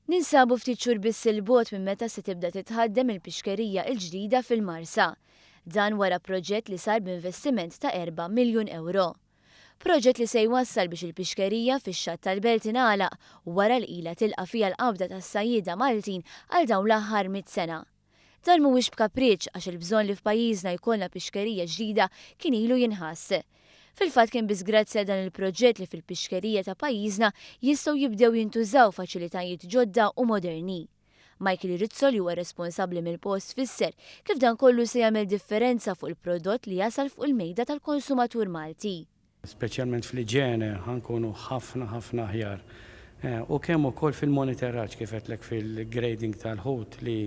Ninsabu ftit xhur biss il-bogħod minn meta se tibda titħaddem il-pixkerija l-ġdida fil-Marsa. Dan wara proġett li sar b'investiment ta' 4 miljun euro. Proġett li se jwassal biex il-pixkerija fix-xatt tal-Belt ingħalaq wara l-qila tilqa' fiha l-qabda tas-sajjieda Maltin għal dawn l-aħħar 100 sena. Dan mhuwiex b'kapriċċ għax il-bżonn li f'pajjiżna jkollna pixkerija ġdida kien ilu jinħass. Fil-fatt kien biss grazzi dan il-proġett li fil-pixkerija ta' pajjiżna jistgħu jibdew jintużaw faċilitajiet ġodda u moderni. Michael Rizzol huwa responsabbli mill-post fisser kif dan kollu se jagħmel differenza fuq il-prodott li jasal fuq il-mejda tal-konsumatur Malti. Speċjalment fl-iġene ħankunu ħafna aħjar. U kemm ukoll fil-monitoraġġ kif qedlek fil-grading tal-ħut li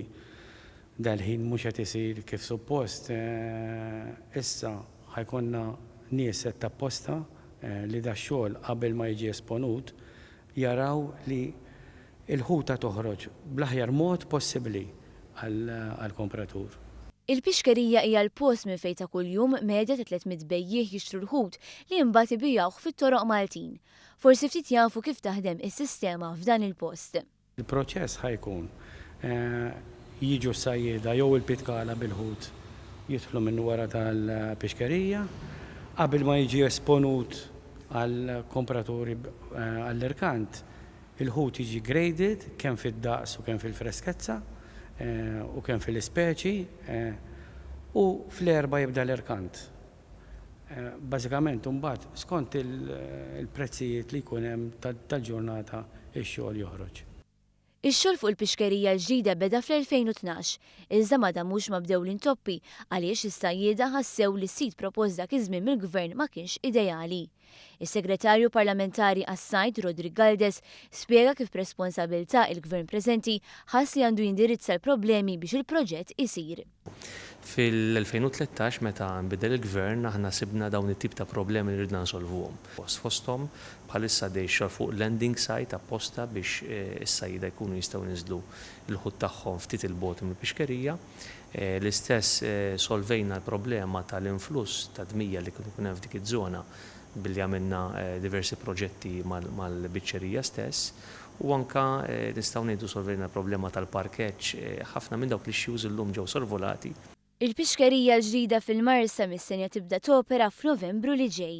dal-ħin mhux qed isir kif suppost. Issa ħajkonna nies qed tapposta li da xogħol qabel ma jiġi esponut jaraw li il-ħuta toħroġ bl-aħjar mod possibbli għall-kompratur. Il-pixkerija hija l-post minn fejn ta' kuljum medja ta' 300 bejjieħ jixtru l-ħut li mbagħad ibijawh fit-toroq Maltin. Forsi ftit jafu kif taħdem is-sistema f'dan il-post. Il-proċess ħajkun jiġu s-sajjieda jew il-pitkala bil-ħut jidħlu minn wara tal-pixkerija qabel ma jiġi esponut għall-kompraturi għall-irkant. Il-ħut jiġi graded kemm fid-daqs u kemm fil-freskazza u kemm fil-ispeċi u fl-erba jibda l-irkant. Bażikament imbagħad skont il-prezzijiet li jkun hemm tal-ġurnata ix-xogħol joħroġ. Ix-xogħol fuq il-pixkerija l-ġdida beda fl-2012, iżda madamux ma bdew l-intoppi għaliex is-sajjieda ħassew li s-sit propost dak iż-żmien mill-gvern ma kienx ideali. Is-segretarju parlamentari għas-sajd Rodri Galdes spjega kif b'responsabbiltà il-gvern preżenti ħass li għandu jindirizza l-problemi biex il-proġett isir. Fil-2013 meta nbidel il-gvern aħna sibna dawn it-tip ta' problemi li ridna nsolvuhom. Fosthom bħalissa dejxa fuq landing site apposta biex is-sajjieda jkunu jistgħu niżlu l-ħut tagħhom ftit il-bogħod mill-pixkerija. L-istess solvejna l-problema tal-influss ta' dmija li kienu hemm f'dik iż-żona billi għamilna diversi proġetti mal-biċċerija stess. U anka nistgħu ngħidu solvejna l-problema tal-parkeġġ ħafna minn dawk l-issues illum ġew sorvolati. Il-pixkerija l-ġdida fil-Marsa mis-senja tibda topera f'Novembru li ġej.